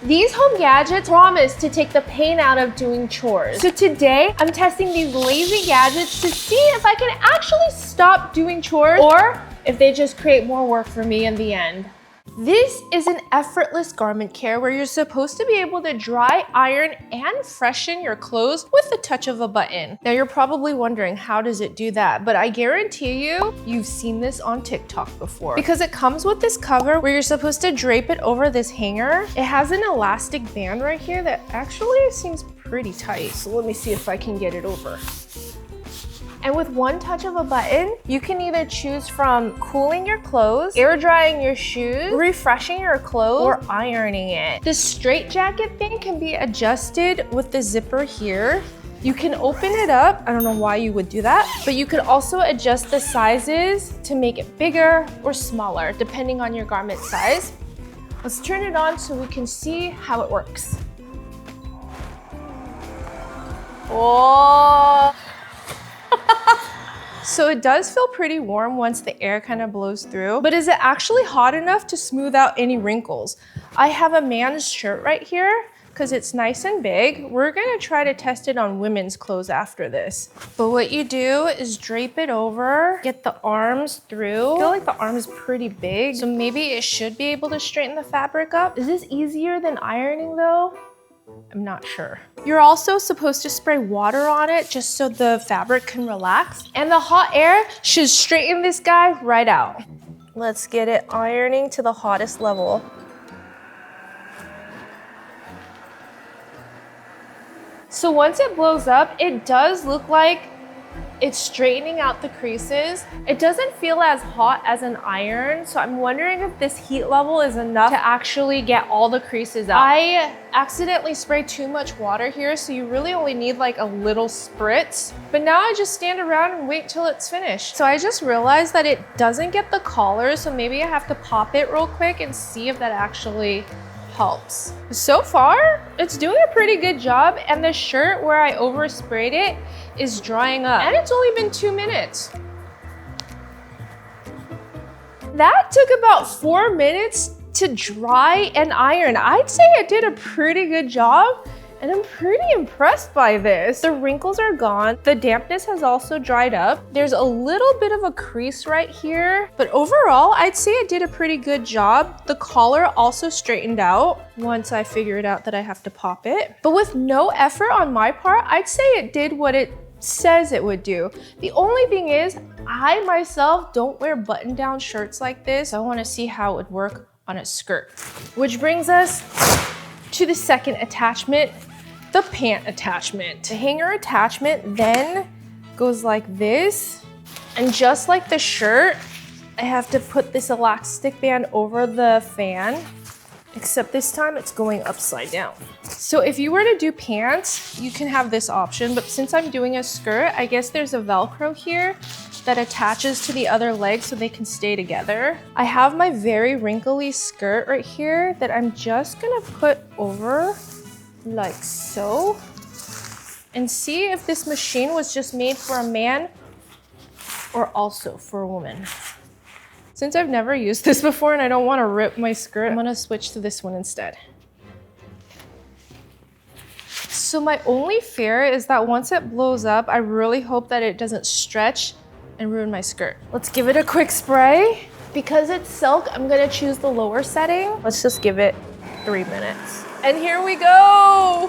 These home gadgets promise to take the pain out of doing chores. So today, I'm testing these lazy gadgets to see if I can actually stop doing chores or if they just create more work for me in the end. This is an effortless garment care where you're supposed to be able to dry, iron, and freshen your clothes with the touch of a button. Now you're probably wondering, how does it do that? But I guarantee you've seen this on TikTok before. Because it comes with this cover where you're supposed to drape it over this hanger. It has an elastic band right here that actually seems pretty tight. So let me see if I can get it over. And with one touch of a button, you can either choose from cooling your clothes, air drying your shoes, refreshing your clothes, or ironing it. The straight jacket thing can be adjusted with the zipper here. You can open it up. I don't know why you would do that, but you could also adjust the sizes to make it bigger or smaller, depending on your garment size. Let's turn it on so we can see how it works. Oh. So it does feel pretty warm once the air kind of blows through, but is it actually hot enough to smooth out any wrinkles? I have a man's shirt right here because it's nice and big. We're gonna try to test it on women's clothes after this. But what you do is drape it over, get the arms through. I feel like the arm is pretty big, so maybe it should be able to straighten the fabric up. Is this easier than ironing though? I'm not sure. You're also supposed to spray water on it just so the fabric can relax. And the hot air should straighten this guy right out. Let's get it ironing to the hottest level. So once it blows up, it does look like it's straightening out the creases. It doesn't feel as hot as an iron, so I'm wondering if this heat level is enough to actually get all the creases out. I accidentally sprayed too much water here, so you really only need like a little spritz. But now I just stand around and wait till it's finished. So I just realized that it doesn't get the collar, so maybe I have to pop it real quick and see if that actually helps. So far, it's doing a pretty good job, and the shirt where I oversprayed it is drying up. And it's only been 2 minutes. That took about 4 minutes to dry and iron. I'd say I did a pretty good job, and I'm pretty impressed by this. The wrinkles are gone. The dampness has also dried up. There's a little bit of a crease right here, but overall, I'd say I did a pretty good job. The collar also straightened out once I figured out that I have to pop it. But with no effort on my part, I'd say it did what it says it would do. The only thing is, I myself don't wear button-down shirts like this. So I wanna see how it would work on a skirt. Which brings us to the second attachment, the pant attachment. The hanger attachment then goes like this, and just like the shirt, I have to put this elastic band over the fan, except this time it's going upside down. So if you were to do pants, you can have this option, but since I'm doing a skirt, I guess there's a Velcro here that attaches to the other leg so they can stay together. I have my very wrinkly skirt right here that I'm just gonna put over like so, and see if this machine was just made for a man or also for a woman. Since I've never used this before and I don't want to rip my skirt, I'm gonna switch to this one instead. So my only fear is that once it blows up, I really hope that it doesn't stretch and ruin my skirt. Let's give it a quick spray. Because it's silk, I'm gonna choose the lower setting. Let's just give it 3 minutes. And here we go.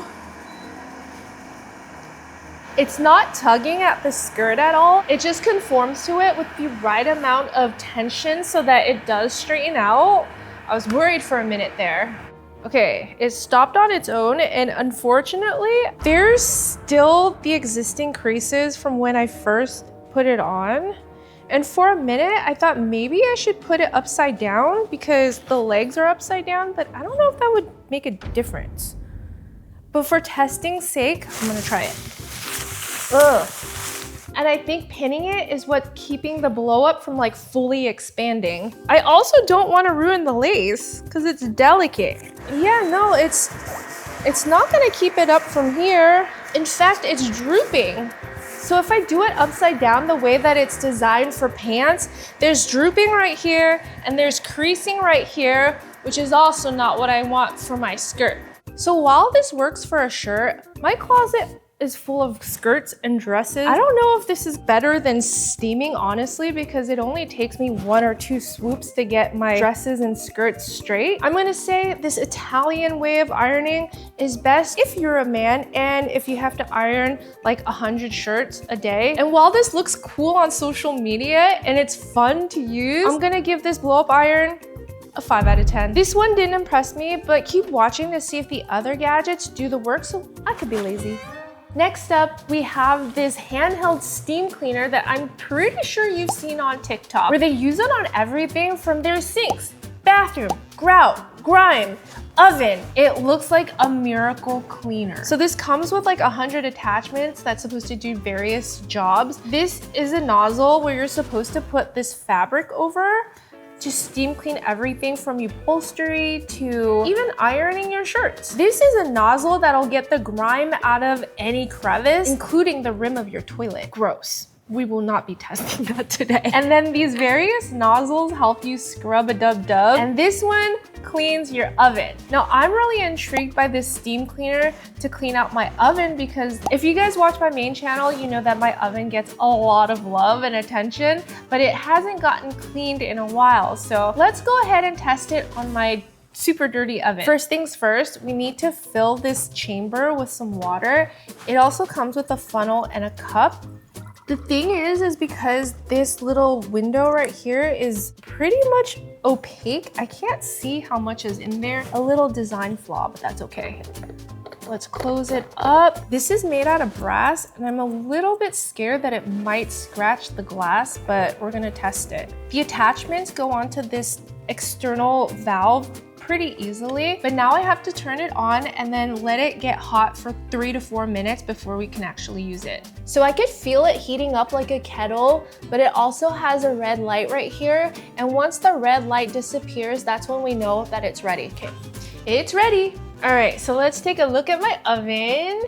It's not tugging at the skirt at all. It just conforms to it with the right amount of tension so that it does straighten out. I was worried for a minute there. Okay, it stopped on its own, and unfortunately, there's still the existing creases from when I first put it on. And for a minute, I thought maybe I should put it upside down because the legs are upside down, but I don't know if that would make a difference. But for testing's sake, I'm gonna try it. Ugh. And I think pinning it is what's keeping the blow up from like fully expanding. I also don't want to ruin the lace because it's delicate. Yeah, no, it's not gonna keep it up from here. In fact, it's drooping. So if I do it upside down the way that it's designed for pants, there's drooping right here and there's creasing right here, which is also not what I want for my skirt. So while this works for a shirt, my closet is full of skirts and dresses. I don't know if this is better than steaming, honestly, because it only takes me 1 or 2 swoops to get my dresses and skirts straight. I'm gonna say this Italian way of ironing is best if you're a man and if you have to iron like 100 shirts a day. And while this looks cool on social media and it's fun to use, I'm gonna give this blow up iron a 5 out of 10. This one didn't impress me, but keep watching to see if the other gadgets do the work so I could be lazy. Next up, we have this handheld steam cleaner that I'm pretty sure you've seen on TikTok, where they use it on everything from their sinks, bathroom, grout, grime, oven. It looks like a miracle cleaner. So this comes with like 100 attachments that's supposed to do various jobs. This is a nozzle where you're supposed to put this fabric over to steam clean everything from upholstery to even ironing your shirts. This is a nozzle that'll get the grime out of any crevice, including the rim of your toilet. Gross. We will not be testing that today. And then these various nozzles help you scrub a dub-dub. And this one cleans your oven. Now, I'm really intrigued by this steam cleaner to clean out my oven because if you guys watch my main channel, you know that my oven gets a lot of love and attention, but it hasn't gotten cleaned in a while. So let's go ahead and test it on my super dirty oven. First things first, we need to fill this chamber with some water. It also comes with a funnel and a cup. The thing is because this little window right here is pretty much opaque, I can't see how much is in there. A little design flaw, but that's okay. Let's close it up. This is made out of brass, and I'm a little bit scared that it might scratch the glass, but we're gonna test it. The attachments go onto this external valve pretty easily, but now I have to turn it on and then let it get hot for 3 to 4 minutes before we can actually use it. So I could feel it heating up like a kettle, but it also has a red light right here. And once the red light disappears, that's when we know that it's ready. Okay, it's ready. All right, so let's take a look at my oven.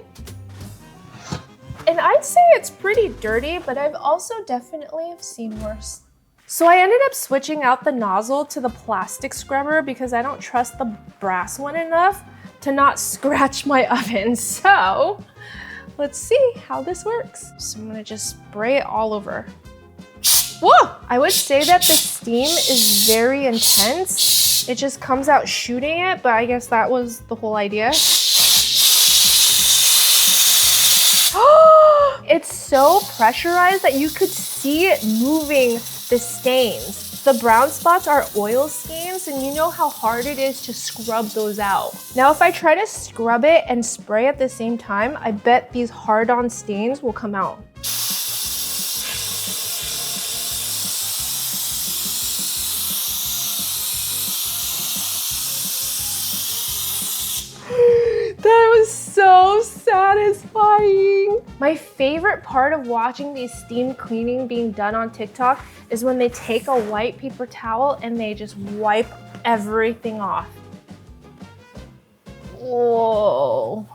And I'd say it's pretty dirty, but I've also definitely seen worse. So I ended up switching out the nozzle to the plastic scrubber because I don't trust the brass one enough to not scratch my oven. So let's see how this works. So I'm gonna just spray it all over. Whoa! I would say that the steam is very intense. It just comes out shooting it, but I guess that was the whole idea. It's so pressurized that you could see it moving the stains. The brown spots are oil stains, and you know how hard it is to scrub those out. Now, if I try to scrub it and spray at the same time, I bet these hard-on stains will come out. That was so satisfying. My favorite part of watching these steam cleaning being done on TikTok is when they take a white paper towel and they just wipe everything off. Whoa.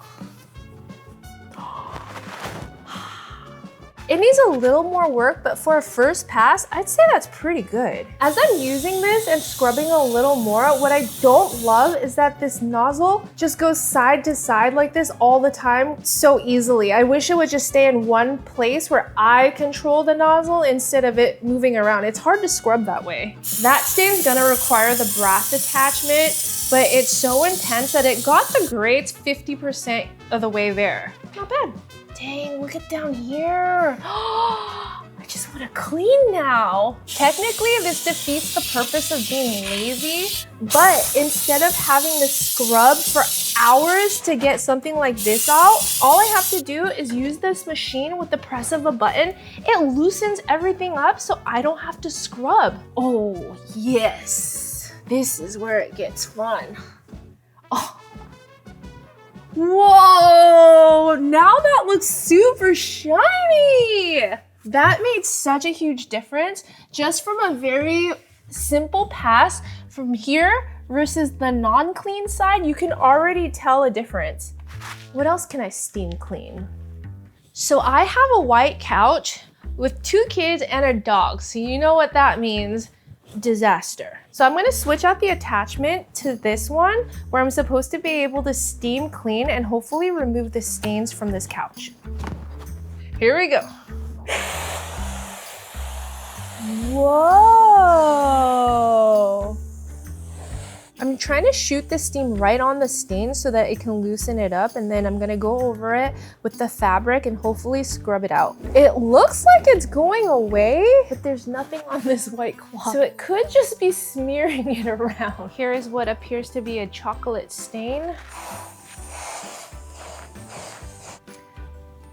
It needs a little more work, but for a first pass, I'd say that's pretty good. As I'm using this and scrubbing a little more, what I don't love is that this nozzle just goes side to side like this all the time so easily. I wish it would just stay in one place where I control the nozzle instead of it moving around. It's hard to scrub that way. That stain's gonna require the brass attachment, but it's so intense that it got the grates 50% of the way there. Not bad. Dang, look at down here. I just want to clean now. Technically, this defeats the purpose of being lazy, but instead of having to scrub for hours to get something like this out, all I have to do is use this machine with the press of a button. It loosens everything up so I don't have to scrub. Oh, yes. This is where it gets fun. Oh. Whoa, now that looks super shiny. That made such a huge difference just from a very simple pass from here versus the non-clean side. You can already tell a difference. What else can I steam clean? So I have a white couch with 2 kids and a dog. So you know what that means. disaster. So I'm gonna switch out the attachment to this one where I'm supposed to be able to steam clean and hopefully remove the stains from this couch. Here we go. Whoa. I'm trying to shoot the steam right on the stain so that it can loosen it up, and then I'm gonna go over it with the fabric and hopefully scrub it out. It looks like it's going away, but there's nothing on this white cloth. So it could just be smearing it around. Here is what appears to be a chocolate stain.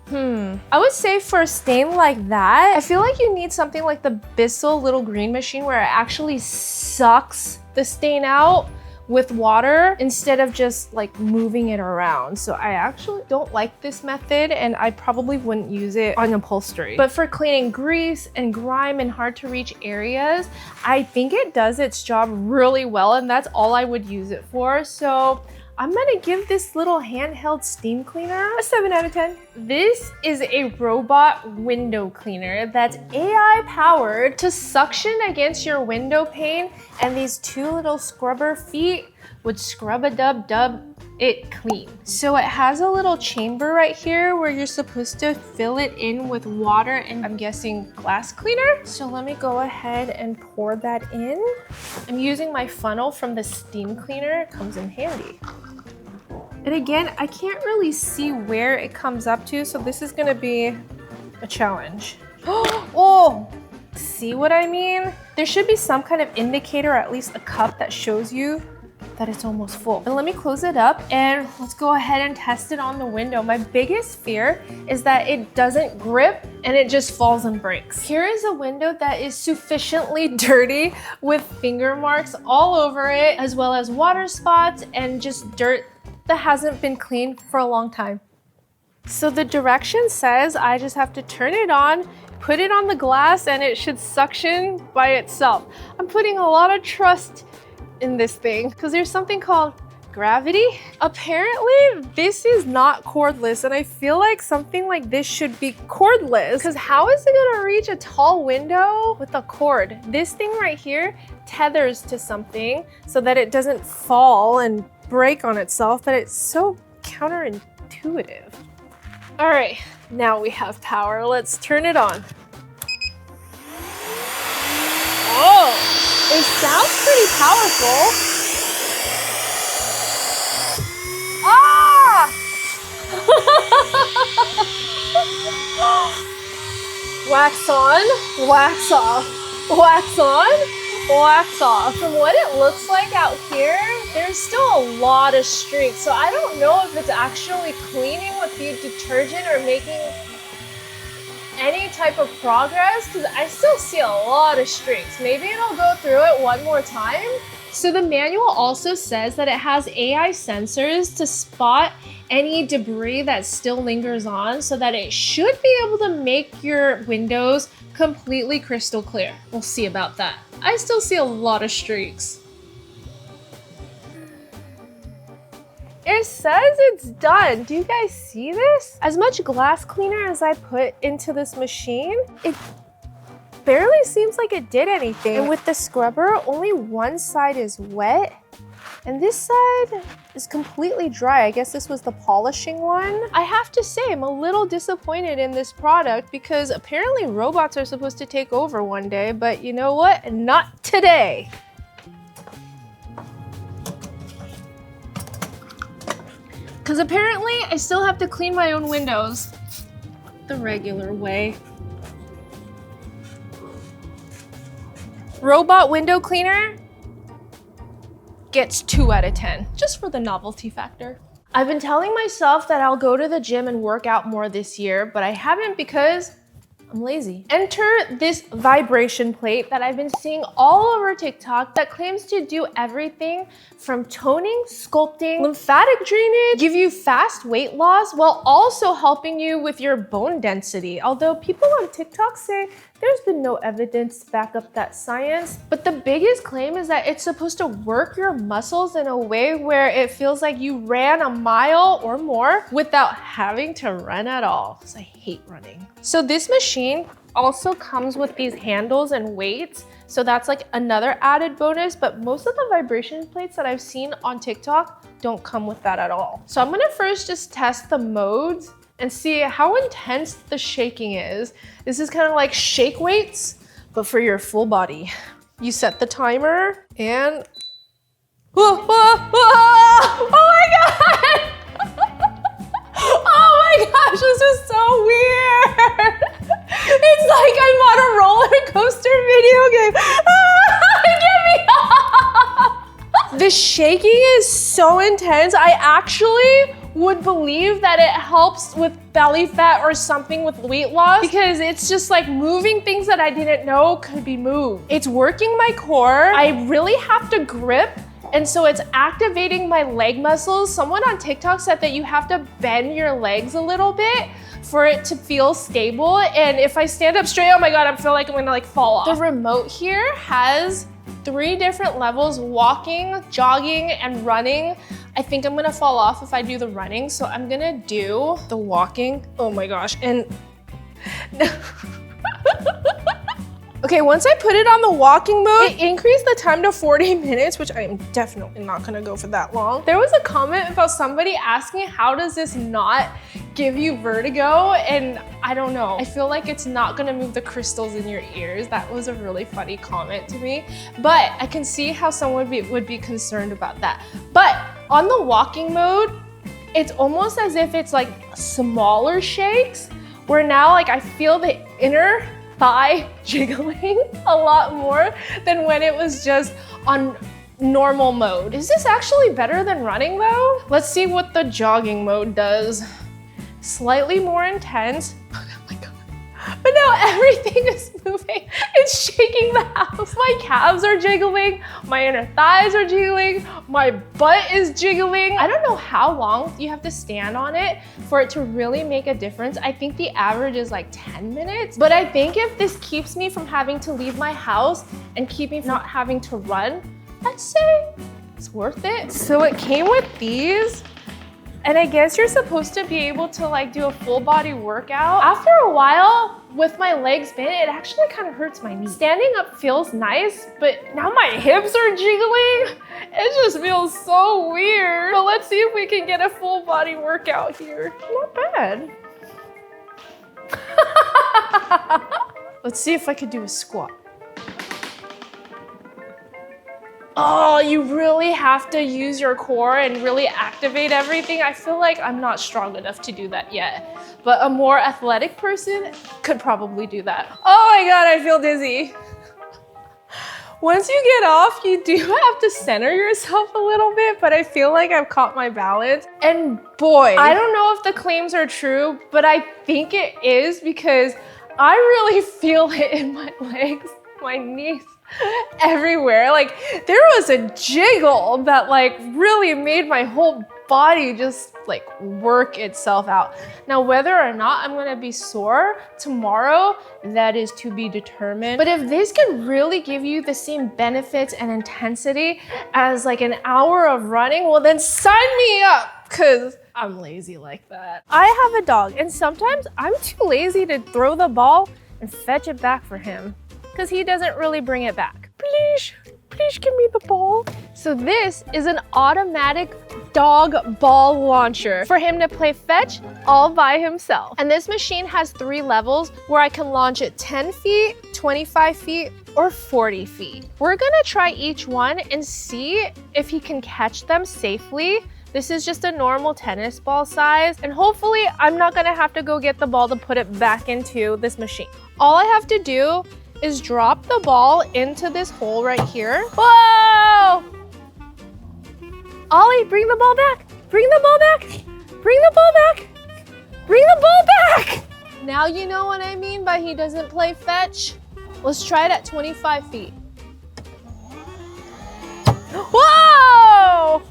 I would say for a stain like that, I feel like you need something like the Bissell little green machine where it actually sucks the stain out with water instead of just like moving it around. So I actually don't like this method and I probably wouldn't use it on upholstery. But for cleaning grease and grime and hard to reach areas, I think it does its job really well, and that's all I would use it for. So I'm gonna give this little handheld steam cleaner a 7 out of 10. This is a robot window cleaner that's AI powered to suction against your window pane, and these two little scrubber feet would scrub-a-dub-dub it clean. So it has a little chamber right here where you're supposed to fill it in with water and I'm guessing glass cleaner. So let me go ahead and pour that in. I'm using my funnel from the steam cleaner. It comes in handy. And again, I can't really see where it comes up to, so this is gonna be a challenge. Oh, see what I mean? There should be some kind of indicator, or at least a cup that shows you that it's almost full. And let me close it up and let's go ahead and test it on the window. My biggest fear is that it doesn't grip and it just falls and breaks. Here is a window that is sufficiently dirty with finger marks all over it, as well as water spots and just dirt that hasn't been cleaned for a long time. So the direction says I just have to turn it on, put it on the glass, and it should suction by itself. I'm putting a lot of trust in this thing because there's something called gravity. Apparently this is not cordless, and I feel like something like this should be cordless, because how is it gonna reach a tall window with a cord? This thing right here tethers to something so that it doesn't fall and break on itself, but it's so counterintuitive. All right, now we have power. Let's turn it on. Oh, it sounds pretty powerful. Ah! Wax on, wax off, wax on, wax off. From what it looks like out here, there's still a lot of streaks. So I don't know if it's actually cleaning with the detergent or making any type of progress, because I still see a lot of streaks. Maybe it'll go through it one more time. So the manual also says that it has AI sensors to spot any debris that still lingers on, so that it should be able to make your windows completely crystal clear. We'll see about that. I still see a lot of streaks. It says it's done. Do you guys see this? As much glass cleaner as I put into this machine, it barely seems like it did anything. And with the scrubber, only one side is wet and this side is completely dry. I guess this was the polishing one. I have to say, I'm a little disappointed in this product because apparently robots are supposed to take over one day, but you know what? Not today. Because apparently I still have to clean my own windows the regular way. Robot window cleaner gets 2 out of 10, just for the novelty factor. I've been telling myself that I'll go to the gym and work out more this year, but I haven't because I'm lazy. Enter this vibration plate that I've been seeing all over TikTok that claims to do everything from toning, sculpting, lymphatic drainage, give you fast weight loss while also helping you with your bone density. Although people on TikTok say there's been no evidence to back up that science. But the biggest claim is that it's supposed to work your muscles in a way where it feels like you ran a mile or more without having to run at all, because I hate running. So this machine also comes with these handles and weights. So that's like another added bonus, but most of the vibration plates that I've seen on TikTok don't come with that at all. So I'm gonna first just test the modes and see how intense the shaking is. This is kind of like shake weights, but for your full body. You set the timer and, oh my God! Oh my gosh, this is so weird. It's like I'm on a roller coaster video game. Get me off! The shaking is so intense. I actually would believe that it helps with belly fat or something with weight loss because it's just like moving things that I didn't know could be moved. It's working my core. I really have to grip. And so it's activating my leg muscles. Someone on TikTok said that you have to bend your legs a little bit for it to feel stable. And if I stand up straight, oh my God, I feel like I'm gonna like fall off. The remote here has 3 different levels: walking, jogging, and running. I think I'm gonna fall off if I do the running. So I'm gonna do the walking. Oh my gosh, and okay, once I put it on the walking mode, it increased the time to 40 minutes, which I am definitely not gonna go for that long. There was a comment about somebody asking, how does this not give you vertigo? And I don't know. I feel like it's not gonna move the crystals in your ears. That was a really funny comment to me. But I can see how someone would be concerned about that. But on the walking mode, it's almost as if it's like smaller shakes, where now like I feel the inner thigh jiggling a lot more than when it was just on normal mode. Is this actually better than running though? Let's see what the jogging mode does. Slightly more intense. Oh my God. But now everything is moving. It's shaking the house. My calves are jiggling. My inner thighs are jiggling. My butt is jiggling. I don't know how long you have to stand on it for it to really make a difference. I think the average is like 10 minutes. But I think if this keeps me from having to leave my house and keep me from not having to run, I'd say it's worth it. So it came with these. And I guess you're supposed to be able to like do a full body workout. After a while, with my legs bent, it actually kind of hurts my knees. Standing up feels nice, but now my hips are jiggling. It just feels so weird. But let's see if we can get a full body workout here. Not bad. Let's see if I could do a squat. Oh, you really have to use your core and really activate everything. I feel like I'm not strong enough to do that yet, but a more athletic person could probably do that. Oh my God, I feel dizzy. Once you get off, you do have to center yourself a little bit, but I feel like I've caught my balance. And boy, I don't know if the claims are true, but I think it is because I really feel it in my legs, my knees, everywhere. Like there was a jiggle that like really made my whole body just like work itself out. Now, whether or not I'm gonna be sore tomorrow, that is to be determined. But if this can really give you the same benefits and intensity as like an hour of running, well then sign me up, because I'm lazy like that. I have a dog and sometimes I'm too lazy to throw the ball and fetch it back for him, because he doesn't really bring it back. Please give me the ball. So this is an automatic dog ball launcher for him to play fetch all by himself. And this machine has 3 levels where I can launch it 10 feet, 25 feet, or 40 feet. We're gonna try each one and see if he can catch them safely. This is just a normal tennis ball size, and hopefully I'm not gonna have to go get the ball to put it back into this machine. All I have to do is drop the ball into this hole right here. Whoa! Ollie, bring the ball back. Bring the ball back. Bring the ball back. Bring the ball back. Now you know what I mean by he doesn't play fetch. Let's try it at 25 feet. Whoa!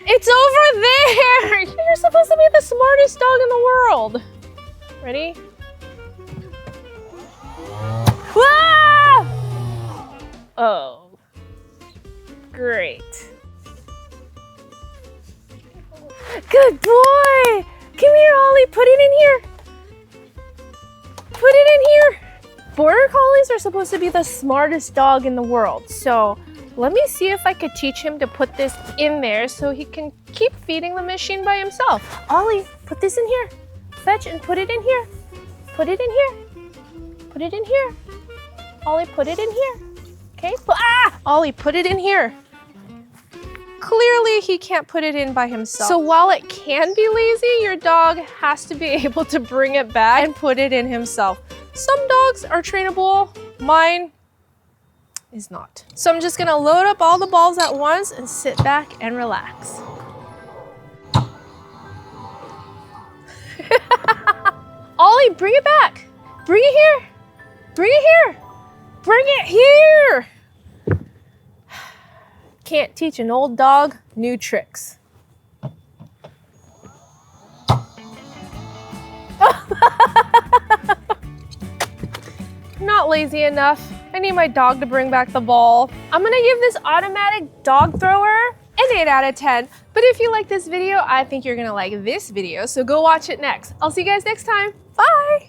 It's over there. You're supposed to be the smartest dog in the world. Ready? Whoa! Oh, great. Good boy. Come here, Ollie. Put it in here. Put it in here. Border Collies are supposed to be the smartest dog in the world, so let me see if I could teach him to put this in there so he can keep feeding the machine by himself. Ollie, put this in here. Fetch and put it in here. Put it in here. Put it in here. Ollie, put it in here. Okay, Ollie, put it in here. Clearly, he can't put it in by himself. So while it can be lazy, your dog has to be able to bring it back and put it in himself. Some dogs are trainable, mine is not. So I'm just gonna load up all the balls at once and sit back and relax. Ollie, bring it back. Bring it here. Bring it here. Bring it here. Can't teach an old dog new tricks. Not lazy enough. I need my dog to bring back the ball. I'm gonna give this automatic dog thrower an 8 out of 10. But if you like this video, I think you're gonna like this video, so go watch it next. I'll see you guys next time. Bye.